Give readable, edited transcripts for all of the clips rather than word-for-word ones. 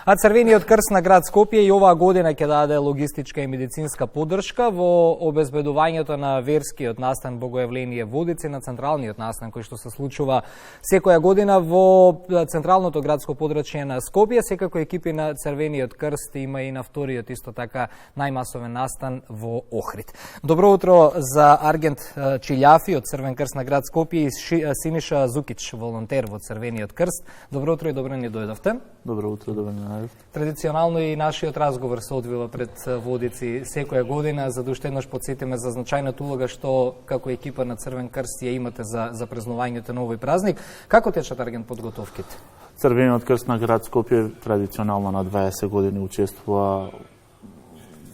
А Црвениот крст на град Скопје и оваа година ќе даде логистичка и медицинска поддршка во обезбедувањето на верскиот настан Богојавление Водици, на централниот настан кој што се случува секоја година во централното градско подрачје на Скопје. Секако екипи на Црвениот крст има и на вториот исто така најмасовен настан во Охрид. Добро утро за Аргент Чилјафи од Црвен крст на град Скопје и Синиша Зукич, волонтер во Црвениот крст. Добро утро и добро ни дојдовте. Добро утро, добро ни дојдовте. Традиционално и нашиот разговор се одвива пред Водици секоја година, за да уште еднаш потсетиме за значајната улога што како екипа на Црвен крст ја имате за празнувањето на овој празник. Како течат, Аргент, подготовките? Црвениот крст на град Скопје традиционално на 20 години учествува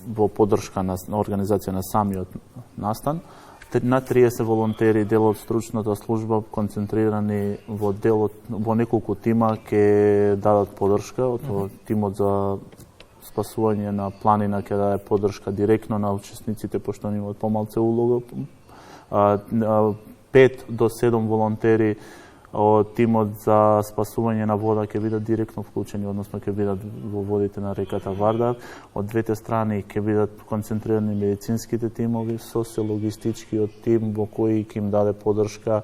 во поддршка на организација на самиот настан. На 30 волонтери, дел од стручната служба, концентрирани во неколку тима, ќе дадат поддршка. Тимот за спасување на планина ќе даде поддршка директно на учесниците, пошто они имаат помалце улога. 5 до 7 волонтери од тимот за спасување на вода ќе бидат директно вклучени, односно ќе бидат во водите на реката Вардар. Од двете страни ќе бидат концентрирани медицинските тимови, социологистичкиот тим во кој ќе им даде поддршка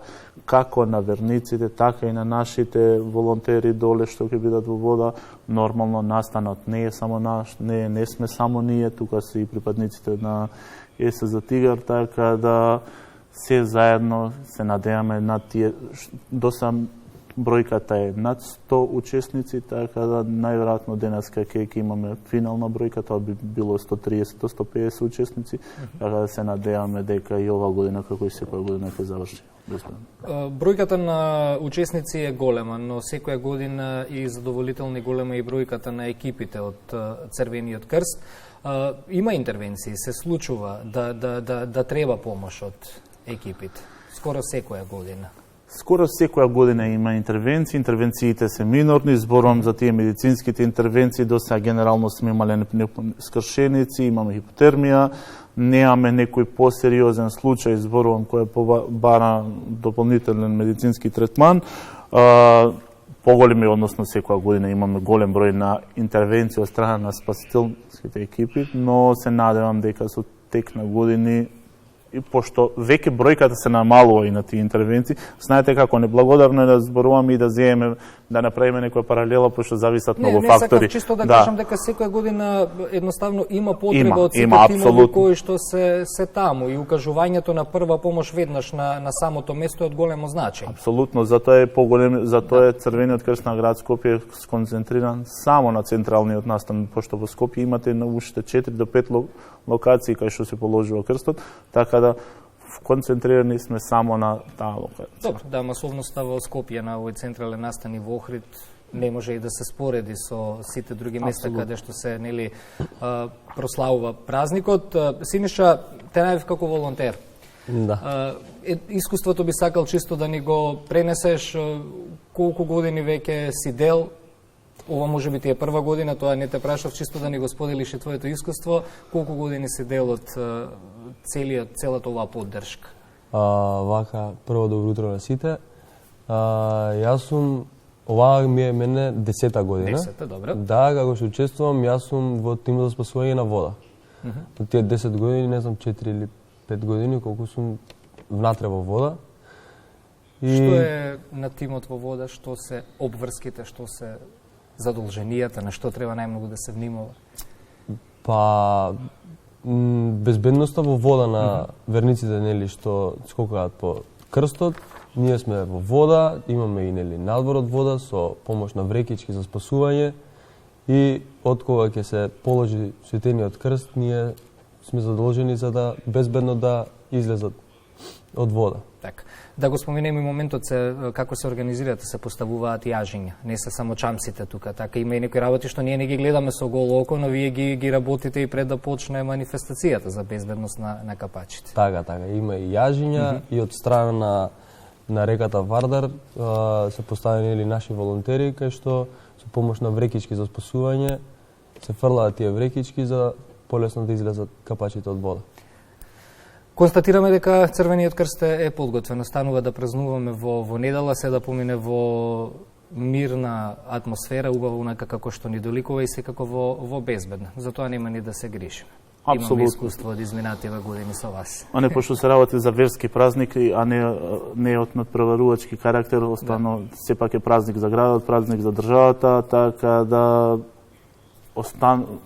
како на верниците, така и на нашите волонтери доле што ќе бидат во вода. Нормално настанот не е само наш, не сме само ние, тука се и припадниците на СЗ Тигар, така да се заедно се надеваме на тие, доста бројката е над 100 учесници, така да најверојатно денеска ќе имаме финална бројка, тоа би било 130 до 150 учесници, така да се надеваме дека и ова година, како и секоја година, ќе заврши. Бројката на учесници е голема, но секоја година и задоволително голема и бројката на екипите од Црвениот крст. Има интервенции, се случува да треба помош од екипите, скоро секоја година. Скоро секоја година има интервенции. Интервенциите се минорни, зборувам за тие медицинските интервенции, до сега генерално сме имале скршеници, имаме хипотермија, немаме некој посериозен случај, зборувам кој бара дополнителен медицински третман. Поголеми, односно секоја година имаме голем број на интервенции од страна на спасителските екипи, но се надевам дека со тек на години, и пошто веќе бројката се намалува и на тие интервенции, знаете како неблагодарно е да зборуваме и да земеме, да направиме некоја паралела, пошто зависат многу фактори. Не, чисто да кажам дека секоја година едноставно има потреба од сите тимови кои што се таму и укажувањето на прва помош веднаш на самото место е од големо значење. Апсолутно, затоа е поголем, затоа е Црвениот крст на град Скопје сконцентриран само на централниот настан, пошто во Скопје имате на уште 4 до 5 локации кај што се положува крстот, така да концентрирани сме само на таа локација. Добро, да, масовноста во Скопје на овој централен настан и во Охрид не може и да се спореди со сите други места каде што се прославува празникот. Синиша, те најав како волонтер. Да. Искуството би сакал чисто да ни го пренесеш, колку години веќе си дел. Ова може би ти е прва година, тоа не те прашав, чисто да ни го споделиш и твоето искуство. Колку години си дел од целата оваа поддршка? Вака, прво добро утро на сите. Јас сум, оваа ми е мене 10-та година. 10-та, добро. Да, како што учествувам, јас сум во тимот за спасување на вода. Од тие 10 години, не знам, 4 или 5 години, колку сум внатре во вода. Што е на тимот во вода, што се обврските, што се задолженијата, на што треба најмногу да се внимава? Па, безбедноста во вода на верниците, нели, што скокаат по крстот. Ние сме во вода, имаме и, нели, надвор од вода со помош на врекички за спасување и од кога ќе се положи светениот крст, ние сме задолжени за да безбедно да излезат од вода. Така. Да го споменеме и моментот како се организираат, се поставуваат јажиња. Не се само чамците тука, така има и некои работи што ние не ги гледаме со голо око, но вие ги работите и пред да почне манифестацијата за безбедност на капачите. Така, има и јажиња и од страна на реката Вардар се поставени наши волонтери кај што со помош на врекички за спасување се фрлаат тие врекички за полесно да излезат капачите од вода. Констатираме дека Црвениот крст е подготвен. Останува да празнуваме во недела, се да помине во мирна атмосфера, убава унака како што ни доликува и секако во безбедна. Затоа нема ни да се гришиме. Имаме Апсолутно. искуство од изминативе години со вас. А не пошто се работи за верски празник, а не од надпреварувачки карактер, останно сепак е празник за градот, празник за државата, така да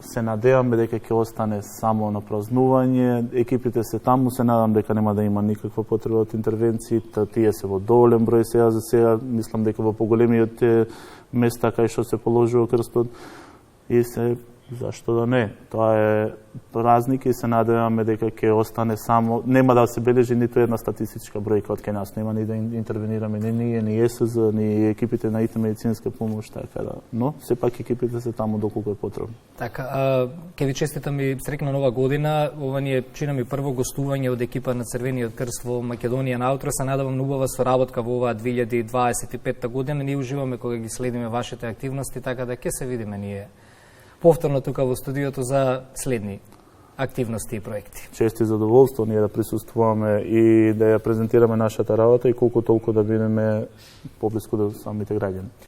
се надевам дека ќе остане само на празнување. Екипите се таму, се надам дека нема да има никаква потреба од интервенции, тие се во доволен број сега за сега, мислам дека во поголемиот места кај што се положува крстот и се зашто да не. Тоа е празник и се надеваме дека ќе остане само, нема да се бележи ниту една статистичка бројка од кај нас, нема ни да интервенираме ни ние, ни ЕСЗ, ни екипите на ИТ медицинска помош, така да, но сепак екипите се таму доколку е потребно. Така, ќе ви честитам и среќна нова година. Ова ни е, чина ми, прво гостување од екипа на Црвениот крст во Македонија наутро. Се надевам на убава соработка во оваа 2025 година. Ние уживаме кога ги следиме вашите активности, така да ќе се видиме ние повторно тука во студиото за следни активности и проекти. Чест и задоволство ние да присуствуваме и да ја презентираме нашата работа и колку толку да бидеме поблиску до самите граѓани.